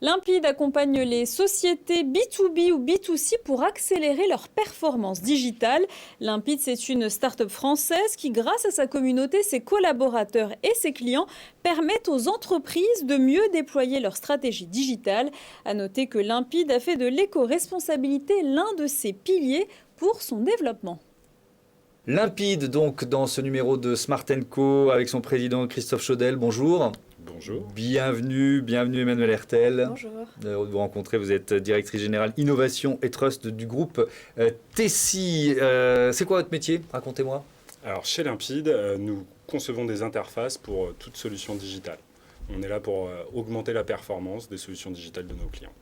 Limpide accompagne les sociétés B2B ou B2C pour accélérer leur performance digitale. Limpide, c'est une start-up française qui, grâce à sa communauté, ses collaborateurs et ses clients, permettent aux entreprises de mieux déployer leur stratégie digitale. À noter que Limpide a fait de l'éco-responsabilité l'un de ses piliers pour son développement. Limpide, donc, dans ce numéro de Smart & Co, avec son président Christophe Chaudel. Bonjour. Bonjour. Bienvenue Emmanuelle Hertel. Bonjour. Heureux de vous rencontrer. Vous êtes directrice générale Innovation et Trust du groupe Tessi. C'est quoi votre métier? Racontez-moi. Alors, chez Limpide, nous concevons des interfaces pour toute solution digitale. On est là pour augmenter la performance des solutions digitales de nos clients.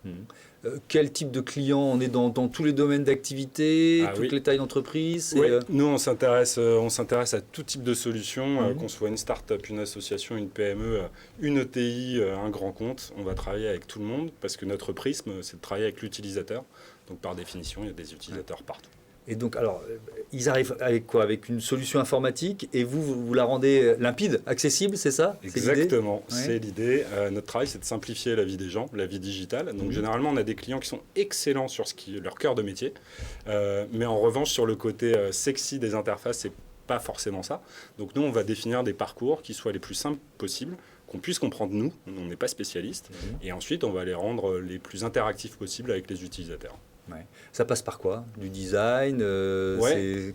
Quel type de client? On est dans tous les domaines d'activité, toutes les tailles d'entreprise? Oui. Nous, on s'intéresse à tout type de solutions, qu'on soit une start-up, une association, une PME, une ETI, un grand compte. On va travailler avec tout le monde parce que notre prisme, c'est de travailler avec l'utilisateur. Donc, par définition, il y a des utilisateurs partout. Et donc, alors, ils arrivent avec quoi? Avec une solution informatique et vous la rendez limpide, accessible, c'est ça? Exactement, c'est l'idée. Notre travail, c'est de simplifier la vie des gens, la vie digitale. Donc, généralement, on a des clients qui sont excellents sur ce qui est leur cœur de métier. Mais en revanche, sur le côté sexy des interfaces, c'est pas forcément ça. Donc, nous, on va définir des parcours qui soient les plus simples possibles, qu'on puisse comprendre nous. On n'est pas spécialistes. Et ensuite, on va les rendre les plus interactifs possibles avec les utilisateurs. Ouais. Ça passe par quoi? Du design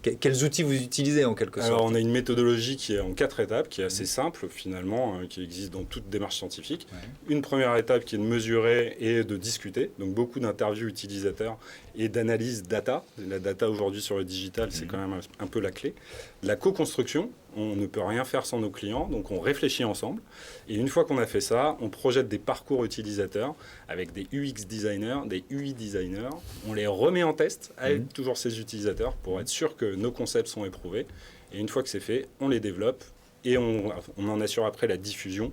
Quels outils vous utilisez en quelque sorte? Alors, on a une méthodologie qui est en 4 étapes, qui est assez simple finalement, qui existe dans toute démarche scientifique. Une première étape qui est de mesurer et de discuter, donc beaucoup d'interviews utilisateurs et d'analyse data. La data aujourd'hui sur le digital, c'est quand même un peu la clé. La co-construction, on ne peut rien faire sans nos clients, donc on réfléchit ensemble. Et une fois qu'on a fait ça, on projette des parcours utilisateurs avec des UX designers, des UI designers. On les remet en test avec toujours ces utilisateurs pour être sûr que nos concepts sont éprouvés. Et une fois que c'est fait, on les développe et on en assure après la diffusion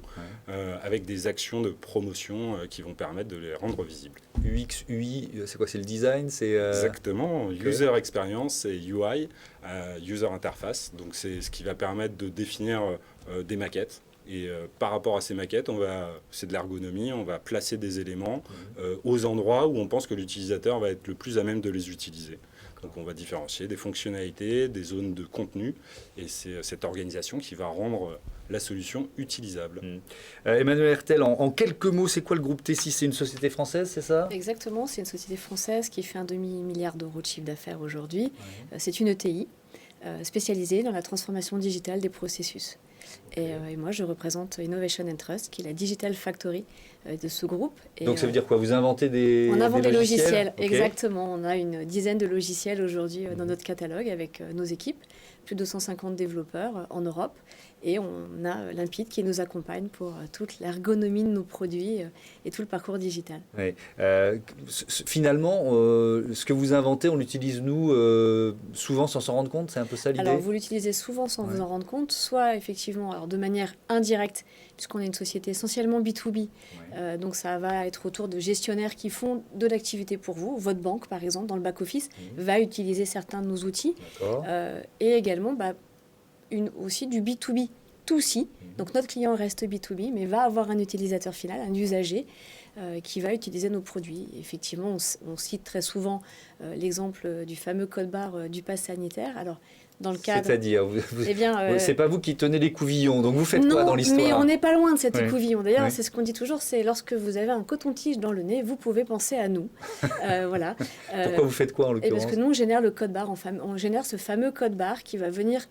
avec des actions de promotion qui vont permettre de les rendre visibles. UX, UI, c'est quoi? C'est le design? Exactement. User Experience et UI, User Interface. Donc c'est ce qui va permettre de définir des maquettes. Et par rapport à ces maquettes, c'est de l'ergonomie, on va placer des éléments aux endroits où on pense que l'utilisateur va être le plus à même de les utiliser. Donc on va différencier des fonctionnalités, des zones de contenu, et c'est cette organisation qui va rendre la solution utilisable. Emmanuelle Hertel, en quelques mots, c'est quoi le groupe Tessi? C'est une société française, c'est ça? Exactement, c'est une société française qui fait 1,5 milliard d'euros de chiffre d'affaires aujourd'hui. C'est une ETI spécialisée dans la transformation digitale des processus. Et moi, je représente Innovation and Trust, qui est la Digital Factory de ce groupe. Et donc, ça veut dire quoi? Vous inventez des On invente des logiciels, Okay. exactement. On a une dizaine de logiciels aujourd'hui dans notre catalogue avec nos équipes, plus de 250 développeurs en Europe. Et on a Limpide qui nous accompagne pour toute l'ergonomie de nos produits et tout le parcours digital. Oui. Finalement, ce que vous inventez, on l'utilise, nous, souvent sans s'en rendre compte? C'est un peu ça l'idée? Alors, vous l'utilisez souvent sans vous en rendre compte, soit effectivement alors de manière indirecte, puisqu'on est une société essentiellement B2B. Donc, ça va être autour de gestionnaires qui font de l'activité pour vous. Votre banque, par exemple, dans le back-office, va utiliser certains de nos outils. Et également, aussi du B2B, tout-ci. Donc, notre client reste B2B, mais va avoir un utilisateur final, un usager, qui va utiliser nos produits. Et effectivement, on cite très souvent l'exemple du fameux code barre du pass sanitaire. Alors, dans le cadre... C'est-à-dire, c'est pas vous qui tenez l'écouvillon, donc vous faites quoi dans l'histoire? Non, mais on n'est pas loin de cet écouvillon. D'ailleurs, c'est ce qu'on dit toujours, c'est lorsque vous avez un coton-tige dans le nez, vous pouvez penser à nous. Voilà. Pourquoi vous faites quoi en l'occurrence? Parce que nous, on génère le code barre, on génère ce fameux code barre qui va venir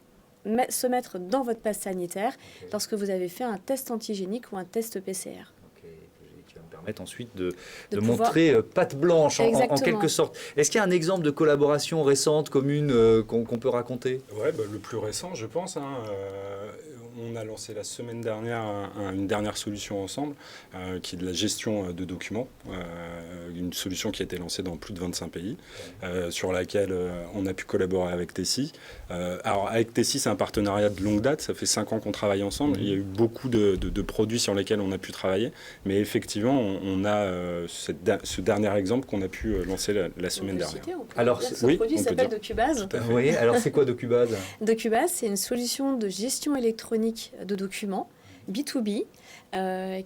se mettre dans votre passe sanitaire lorsque vous avez fait un test antigénique ou un test PCR. Qui va me permettre ensuite de montrer patte blanche en quelque sorte. Est-ce qu'il y a un exemple de collaboration récente, commune, qu'on peut raconter? Le plus récent, je pense. On a lancé la semaine dernière une dernière solution ensemble, qui est de la gestion de documents, une solution qui a été lancée dans plus de 25 pays, sur laquelle on a pu collaborer avec Tessi. Alors avec Tessi, c'est un partenariat de longue date, ça fait 5 ans qu'on travaille ensemble, il y a eu beaucoup de produits sur lesquels on a pu travailler, mais effectivement, on a ce dernier exemple qu'on a pu lancer la semaine dernière. Alors, ce produit s'appelle Docubase. Oui, alors c'est quoi Docubase? Docubase, c'est une solution de gestion électronique de documents B2B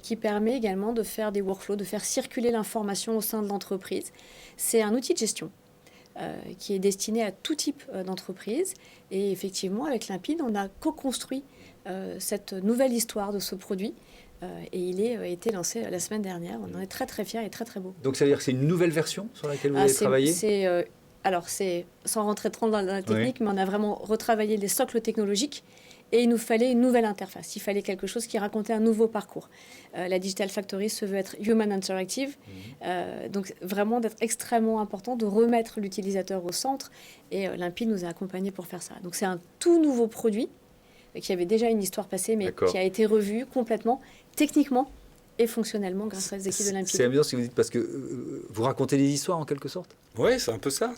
qui permet également de faire des workflows, de faire circuler l'information au sein de l'entreprise. C'est un outil de gestion qui est destiné à tout type d'entreprise. Et effectivement, avec Limpide, on a co-construit cette nouvelle histoire de ce produit. Et il a été lancé la semaine dernière. On en est très très fiers et très très beau. Donc ça veut dire que c'est une nouvelle version sur laquelle vous allez travailler? Alors, c'est sans rentrer trop dans la technique, mais on a vraiment retravaillé les socles technologiques et il nous fallait une nouvelle interface. Il fallait quelque chose qui racontait un nouveau parcours. La Digital Factory se veut être Human Interactive, donc vraiment d'être extrêmement important, de remettre l'utilisateur au centre et Limpide nous a accompagnés pour faire ça. Donc c'est un tout nouveau produit qui avait déjà une histoire passée, mais qui a été revu complètement, techniquement et fonctionnellement grâce aux équipes de Limpide. C'est amusant ce que vous dites parce que vous racontez des histoires en quelque sorte. Oui, c'est un peu ça.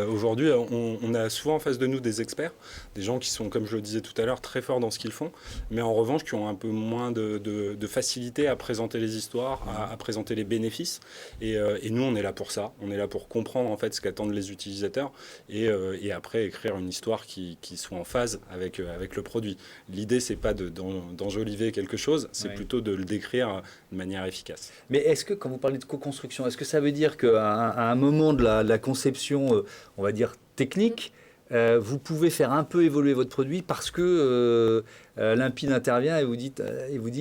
Aujourd'hui, on a souvent en face de nous des experts, des gens qui sont, comme je le disais tout à l'heure, très forts dans ce qu'ils font, mais en revanche qui ont un peu moins de facilité à présenter les histoires, à présenter les bénéfices. Et nous, on est là pour ça. On est là pour comprendre en fait ce qu'attendent les utilisateurs et après écrire une histoire qui soit en phase avec le produit. L'idée, c'est pas d'enjoliver quelque chose, c'est plutôt de le décrire de manière efficace. Mais est-ce que, quand vous parlez de co-construction, est-ce que ça veut dire qu'à un moment de la conception, on va dire technique, vous pouvez faire un peu évoluer votre produit parce que Limpide intervient et vous dit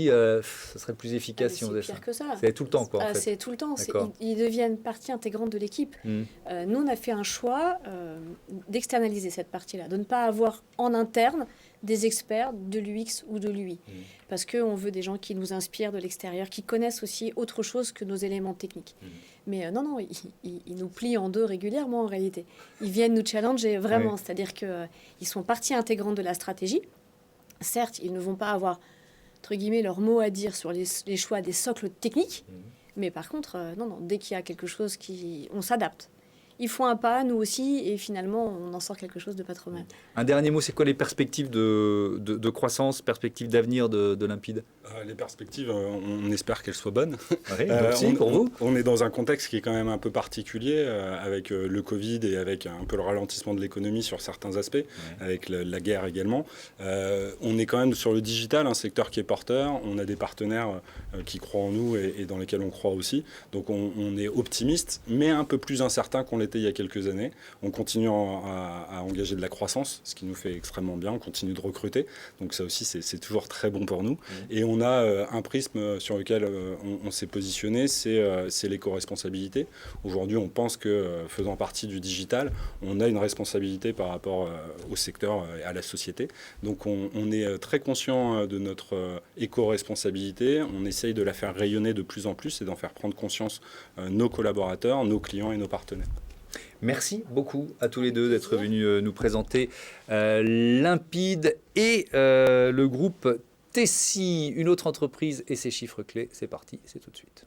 ça serait plus efficace si on faisait ça. C'est pire que ça. C'est tout le temps, quoi. En fait. C'est tout le temps. Ils deviennent partie intégrante de l'équipe. Nous, on a fait un choix d'externaliser cette partie-là, de ne pas avoir en interne des experts de l'UX ou de l'UI. Parce qu'on veut des gens qui nous inspirent de l'extérieur, qui connaissent aussi autre chose que nos éléments techniques. Mais non, ils nous plient en deux régulièrement en réalité. Ils viennent nous challenger vraiment, c'est-à-dire qu'ils sont partie intégrante de la stratégie. Certes, ils ne vont pas avoir, entre guillemets, leur mot à dire sur les choix des socles techniques, mais par contre, dès qu'il y a quelque chose on s'adapte. Ils font un pas, nous aussi, et finalement, on en sort quelque chose de pas trop mal. Un dernier mot, c'est quoi les perspectives de croissance, perspectives d'avenir de Limpide? Les perspectives, on espère qu'elles soient bonnes. Pour vous. On est dans un contexte qui est quand même un peu particulier, avec le Covid et avec un peu le ralentissement de l'économie sur certains aspects, avec la guerre également. On est quand même sur le digital, un secteur qui est porteur. On a des partenaires qui croient en nous et dans lesquels on croit aussi. Donc on est optimiste, mais un peu plus incertain qu'on l'était il y a quelques années. On continue à engager de la croissance, ce qui nous fait extrêmement bien. On continue de recruter. Donc ça aussi, c'est toujours très bon pour nous. Et on a un prisme sur lequel on s'est positionné, c'est l'éco-responsabilité. Aujourd'hui, on pense que faisant partie du digital, on a une responsabilité par rapport au secteur et à la société. Donc on est très conscient de notre éco-responsabilité. On essaye de la faire rayonner de plus en plus et d'en faire prendre conscience nos collaborateurs, nos clients et nos partenaires. Merci beaucoup à tous les deux d'être venus nous présenter Limpide et le groupe Tessi, une autre entreprise et ses chiffres clés. C'est parti, c'est tout de suite.